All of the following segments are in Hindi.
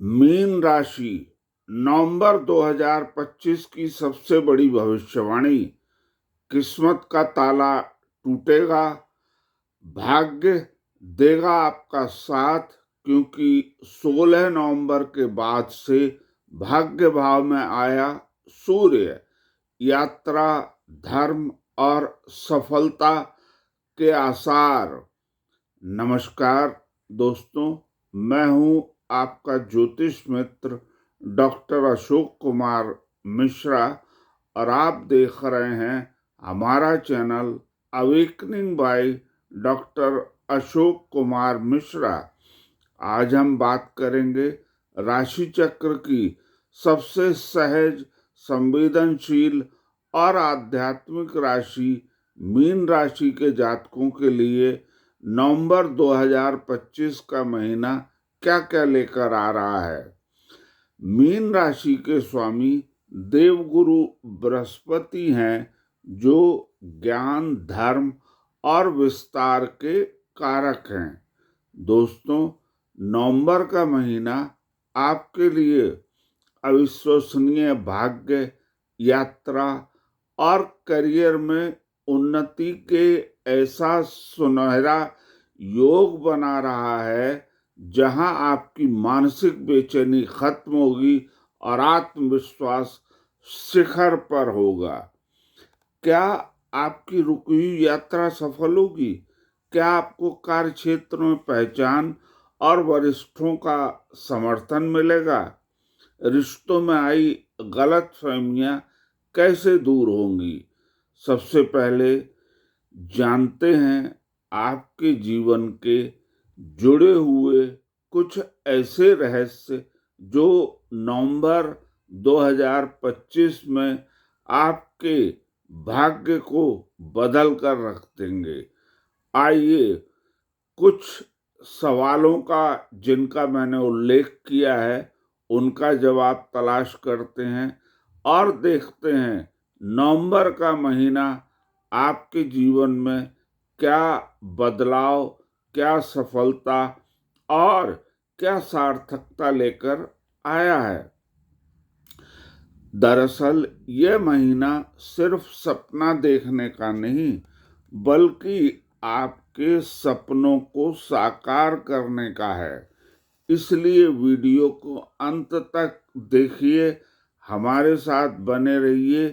मीन राशि नवंबर 2025 की सबसे बड़ी भविष्यवाणी। किस्मत का ताला टूटेगा, भाग्य देगा आपका साथ, क्योंकि 16 नवंबर के बाद से भाग्य भाव में आया सूर्य। यात्रा, धर्म और सफलता के आसार। नमस्कार दोस्तों, मैं हूं आपका ज्योतिष मित्र डॉक्टर अशोक कुमार मिश्रा और आप देख रहे हैं हमारा channel awakening by doctor Ashok Kumar Mishra. आज हम बात करेंगे राशि चक्र की सबसे सहज, संवेदनशील और आध्यात्मिक राशि मीन राशि के जातकों के लिए नवंबर 2025 का महीना क्या क्या लेकर आ रहा है। मीन राशि के स्वामी देवगुरु बृहस्पति हैं, जो ज्ञान, धर्म और विस्तार के कारक हैं। दोस्तों, नवंबर का महीना आपके लिए अविश्वसनीय भाग्य, यात्रा और करियर में उन्नति के ऐसा सुनहरा योग बना रहा है, जहां आपकी मानसिक बेचैनी खत्म होगी और आत्मविश्वास शिखर पर होगा। क्या आपकी रुकी हुई यात्रा सफल होगी? क्या आपको कार्य क्षेत्र में पहचान और वरिष्ठों का समर्थन मिलेगा? रिश्तों में आई गलतफहमियां कैसे दूर होंगी? सबसे पहले जानते हैं आपके जीवन के जुड़े हुए कुछ ऐसे रहस्य जो नवंबर 2025 में आपके भाग्य को बदल कर रख देंगे। आइए कुछ सवालों का, जिनका मैंने उल्लेख किया है, उनका जवाब तलाश करते हैं और देखते हैं नवंबर का महीना आपके जीवन में क्या बदलाव, क्या सफलता और क्या सार्थकता लेकर आया है। दरअसल यह महीना सिर्फ सपना देखने का नहीं, बल्कि आपके सपनों को साकार करने का है। इसलिए वीडियो को अंत तक देखिए, हमारे साथ बने रहिए।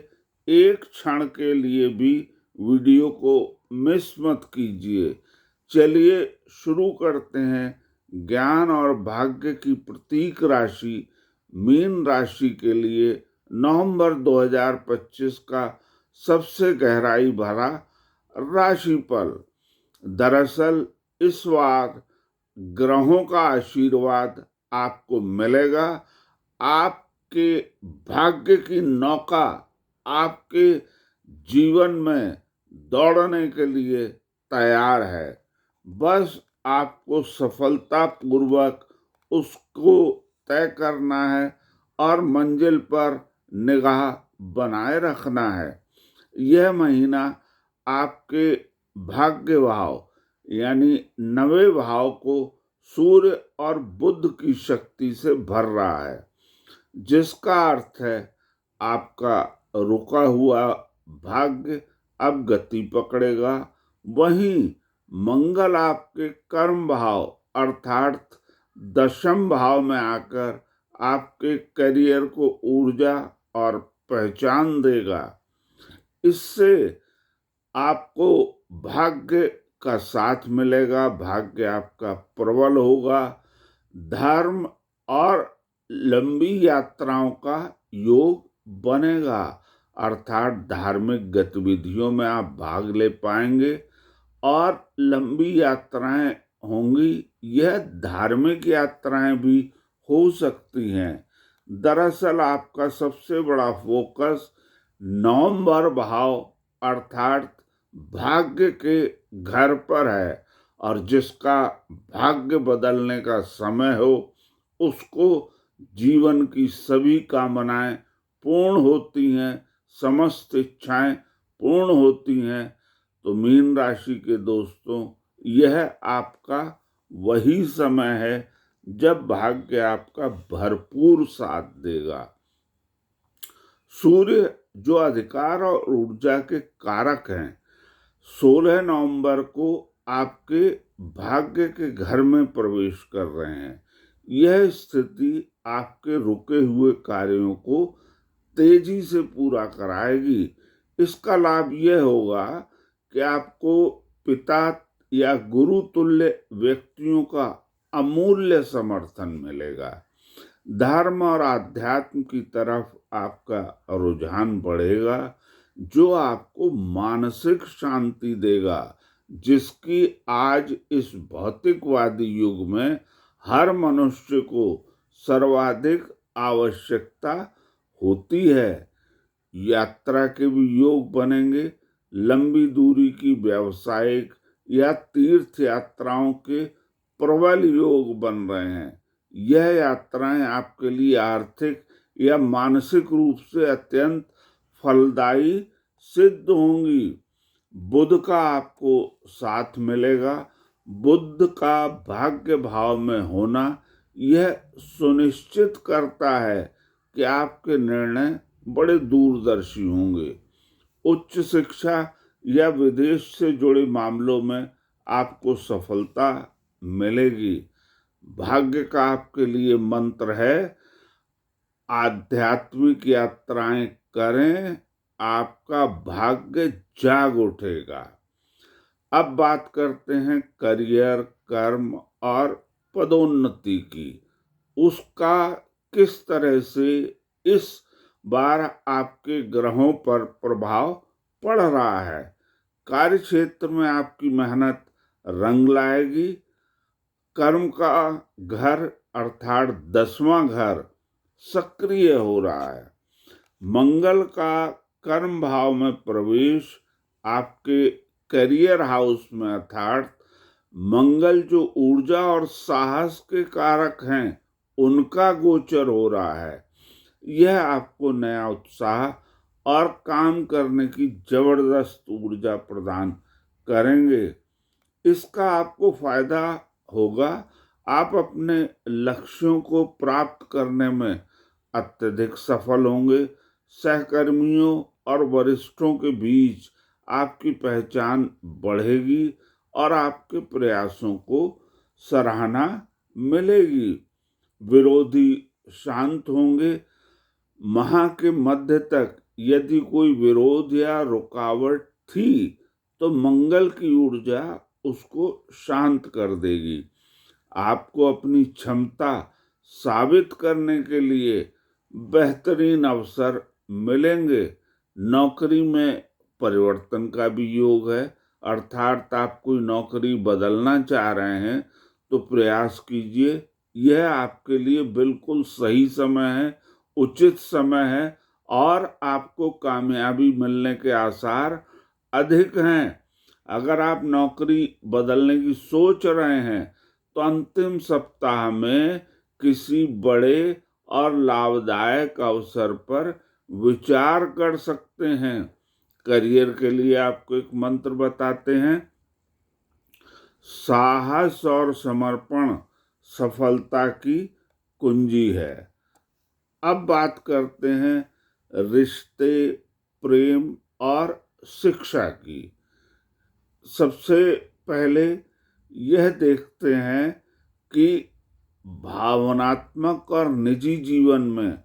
एक क्षण के लिए भी वीडियो को मिस मत कीजिए। चलिए शुरू करते हैं। ज्ञान और भाग्य की प्रतीक राशि मीन राशि के लिए नवंबर 2025 का सबसे गहराई भरा राशिफल। दरअसल इस बार ग्रहों का आशीर्वाद आपको मिलेगा। आपके भाग्य की नौका आपके जीवन में दौड़ने के लिए तैयार है। बस आपको सफलतापूर्वक उसको तय करना है और मंजिल पर निगाह बनाए रखना है। यह महीना आपके भाग्य भाव यानी 9वें भाव को सूर्य और बुध की शक्ति से भर रहा है, जिसका अर्थ है आपका रुका हुआ भाग्य अब गति पकड़ेगा। वहीं मंगल आपके कर्म भाव अर्थात 10वें भाव में आकर आपके करियर को ऊर्जा और पहचान देगा। इससे आपको भाग्य का साथ मिलेगा, भाग्य आपका प्रबल होगा। धर्म और लंबी यात्राओं का योग बनेगा, अर्थात धार्मिक गतिविधियों में आप भाग ले पाएंगे और लंबी यात्राएं होंगी। यह धार्मिक यात्राएं भी हो सकती हैं। दरअसल आपका सबसे बड़ा फोकस नवंबर भाव अर्थात भाग्य के घर पर है, और जिसका भाग्य बदलने का समय हो, उसको जीवन की सभी कामनाएं पूर्ण होती हैं, समस्त इच्छाएं पूर्ण होती हैं। तो मीन राशि के दोस्तों, यह आपका वही समय है जब भाग्य आपका भरपूर साथ देगा। सूर्य जो अधिकार और ऊर्जा के कारक हैं, 16 नवंबर को आपके भाग्य के घर में प्रवेश कर रहे हैं। यह स्थिति आपके रुके हुए कार्यों को तेजी से पूरा कराएगी। इसका लाभ यह होगा कि आपको पिता या गुरु तुल्य व्यक्तियों का अमूल्य समर्थन मिलेगा। धर्म और आध्यात्म की तरफ आपका रुझान बढ़ेगा, जो आपको मानसिक शांति देगा, जिसकी आज इस भौतिकवादी युग में हर मनुष्य को सर्वाधिक आवश्यकता होती है। यात्रा के भी योग बनेंगे। लंबी दूरी की व्यावसायिक या तीर्थ यात्राओं के प्रबल योग बन रहे हैं। यह यात्राएं आपके लिए आर्थिक या मानसिक रूप से अत्यंत फलदायी सिद्ध होंगी। बुध का आपको साथ मिलेगा। बुध का भाग्य भाव में होना यह सुनिश्चित करता है कि आपके निर्णय बड़े दूरदर्शी होंगे। उच्च शिक्षा या विदेश से जुड़े मामलों में आपको सफलता मिलेगी। भाग्य का आपके लिए मंत्र है, आध्यात्मिक यात्राएं करें, आपका भाग्य जाग उठेगा। अब बात करते हैं करियर, कर्म और पदोन्नति की। उसका किस तरह से इस बार आपके ग्रहों पर प्रभाव पड़ रहा है। कार्य क्षेत्र में आपकी मेहनत रंग लाएगी। कर्म का घर अर्थात 10वां घर सक्रिय हो रहा है। मंगल का कर्म भाव में प्रवेश आपके करियर हाउस में अर्थात मंगल जो ऊर्जा और साहस के कारक हैं उनका गोचर हो रहा है। यह आपको नया उत्साह और काम करने की जबरदस्त ऊर्जा प्रदान करेंगे। इसका आपको फायदा होगा। आप अपने लक्ष्यों को प्राप्त करने में अत्यधिक सफल होंगे। सहकर्मियों और वरिष्ठों के बीच आपकी पहचान बढ़ेगी और आपके प्रयासों को सराहना मिलेगी। विरोधी शांत होंगे। माह के मध्य तक यदि कोई विरोध या रुकावट थी तो मंगल की ऊर्जा उसको शांत कर देगी। आपको अपनी क्षमता साबित करने के लिए बेहतरीन अवसर मिलेंगे। नौकरी में परिवर्तन का भी योग है, अर्थात आप कोई नौकरी बदलना चाह रहे हैं तो प्रयास कीजिए। यह आपके लिए बिल्कुल सही समय है, उचित समय है और आपको कामयाबी मिलने के आसार अधिक हैं। अगर आप नौकरी बदलने की सोच रहे हैं तो अंतिम सप्ताह में किसी बड़े और लाभदायक अवसर पर विचार कर सकते हैं। करियर के लिए आपको एक मंत्र बताते हैं। साहस और समर्पण सफलता की कुंजी है। अब बात करते हैं रिश्ते, प्रेम और शिक्षा की। सबसे पहले यह देखते हैं कि भावनात्मक और निजी जीवन में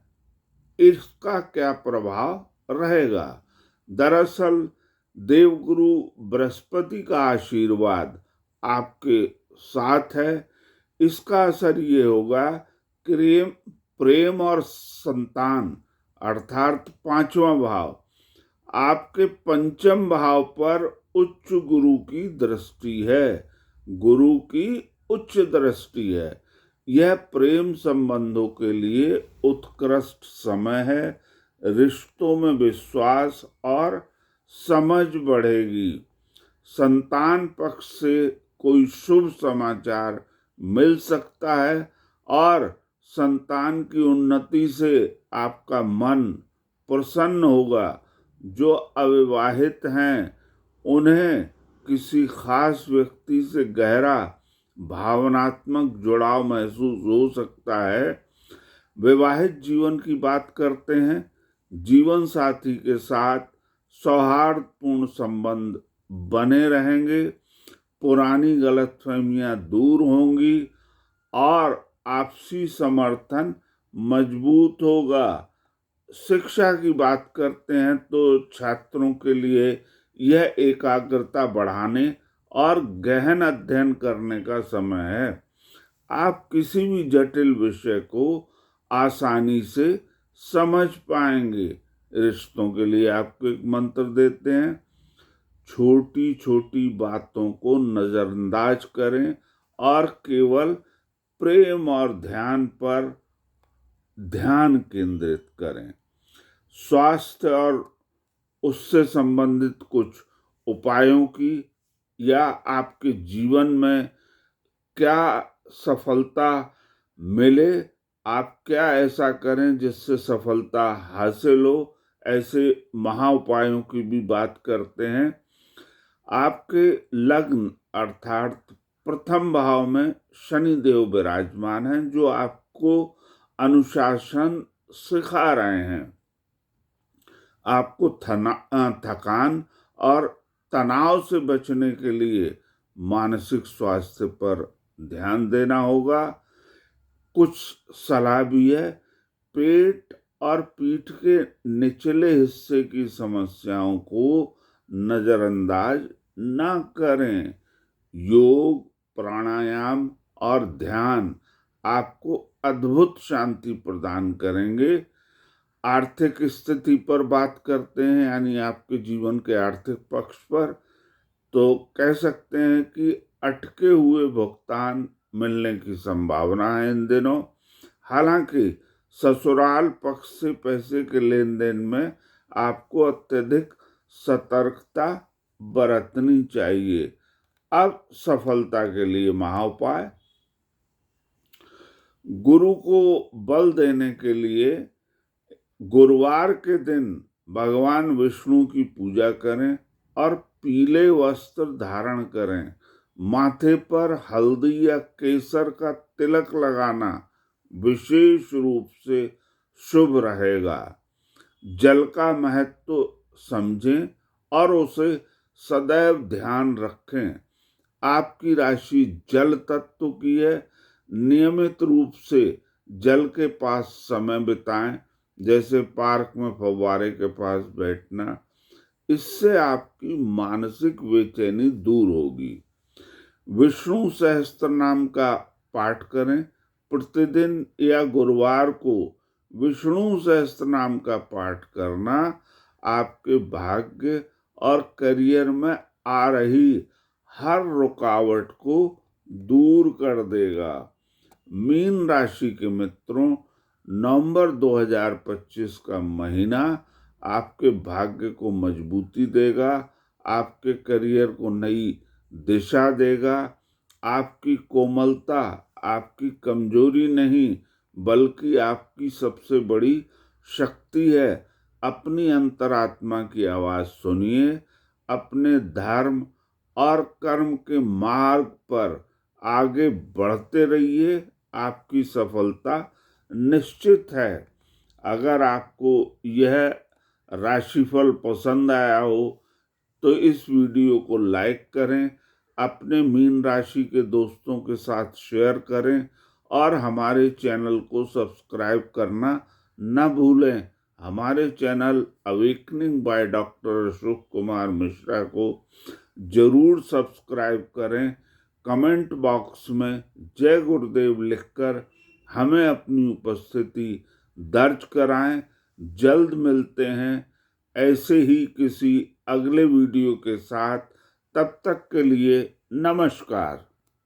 इसका क्या प्रभाव रहेगा। दरअसल देवगुरु बृहस्पति का आशीर्वाद आपके साथ है। इसका असर ये होगा कि प्रेम और संतान अर्थात 5वां भाव आपके 5म भाव पर उच्च गुरु की दृष्टि है। गुरु की उच्च दृष्टि है। यह प्रेम संबंधों के लिए उत्कृष्ट समय है। रिश्तों में विश्वास और समझ बढ़ेगी। संतान पक्ष से कोई शुभ समाचार मिल सकता है और संतान की उन्नति से आपका मन प्रसन्न होगा। जो अविवाहित हैं उन्हें किसी खास व्यक्ति से गहरा भावनात्मक जुड़ाव महसूस हो सकता है। वैवाहिक जीवन की बात करते हैं। जीवन साथी के साथ सौहार्दपूर्ण संबंध बने रहेंगे, पुरानी गलतफहमियां दूर होंगी और आपसी समर्थन मजबूत होगा। शिक्षा की बात करते हैं तो छात्रों के लिए यह एकाग्रता बढ़ाने और गहन अध्ययन करने का समय है। आप किसी भी जटिल विषय को आसानी से समझ पाएंगे। रिश्तों के लिए आपको एक मंत्र देते हैं। छोटी छोटी बातों को नजरअंदाज करें और केवल प्रेम और ध्यान पर ध्यान केंद्रित करें। स्वास्थ्य और उससे संबंधित कुछ उपायों की या आपके जीवन में क्या सफलता मिले, आप क्या ऐसा करें जिससे सफलता हासिल हो, ऐसे महा उपायों की भी बात करते हैं। आपके लग्न अर्थात प्रथम भाव में शनि देव विराजमान हैं, जो आपको अनुशासन सिखा रहे हैं। आपको थकान और तनाव से बचने के लिए मानसिक स्वास्थ्य पर ध्यान देना होगा। कुछ सलाह भी है। पेट और पीठ के निचले हिस्से की समस्याओं को नजरअंदाज ना करें। योग, प्राणायाम और ध्यान आपको अद्भुत शांति प्रदान करेंगे। आर्थिक स्थिति पर बात करते हैं, यानी आपके जीवन के आर्थिक पक्ष पर, तो कह सकते हैं कि अटके हुए भुगतान मिलने की संभावना है इन दिनों। हालांकि ससुराल पक्ष से पैसे के लेन देन में आपको अत्यधिक सतर्कता बरतनी चाहिए। अब सफलता के लिए महाउपाय। गुरु को बल देने के लिए गुरुवार के दिन भगवान विष्णु की पूजा करें और पीले वस्त्र धारण करें। माथे पर हल्दी या केसर का तिलक लगाना विशेष रूप से शुभ रहेगा। जल का महत्व समझें और उसे सदैव ध्यान रखें। आपकी राशि जल तत्व की है। नियमित रूप से जल के पास समय बिताएं, जैसे पार्क में फव्वारे के पास बैठना। इससे आपकी मानसिक बेचैनी दूर होगी। विष्णु सहस्त्र नाम का पाठ करें। प्रतिदिन या गुरुवार को विष्णु सहस्त्र नाम का पाठ करना आपके भाग्य और करियर में आ रही हर रुकावट को दूर कर देगा। मीन राशि के मित्रों, नवंबर 2025 का महीना आपके भाग्य को मजबूती देगा, आपके करियर को नई दिशा देगा। आपकी कोमलता आपकी कमजोरी नहीं, बल्कि आपकी सबसे बड़ी शक्ति है। अपनी अंतरात्मा की आवाज सुनिए। अपने धर्म और कर्म के मार्ग पर आगे बढ़ते रहिए। आपकी सफलता निश्चित है। अगर आपको यह राशिफल पसंद आया हो तो इस वीडियो को लाइक करें, अपने मीन राशि के दोस्तों के साथ शेयर करें और हमारे चैनल को सब्सक्राइब करना न भूलें। हमारे channel awakening by doctor Ashok Kumar Mishra को जरूर सब्सक्राइब करें। कमेंट बॉक्स में जय गुरुदेव लिखकर हमें अपनी उपस्थिति दर्ज कराएं। जल्द मिलते हैं ऐसे ही किसी अगले वीडियो के साथ। तब तक के लिए नमस्कार।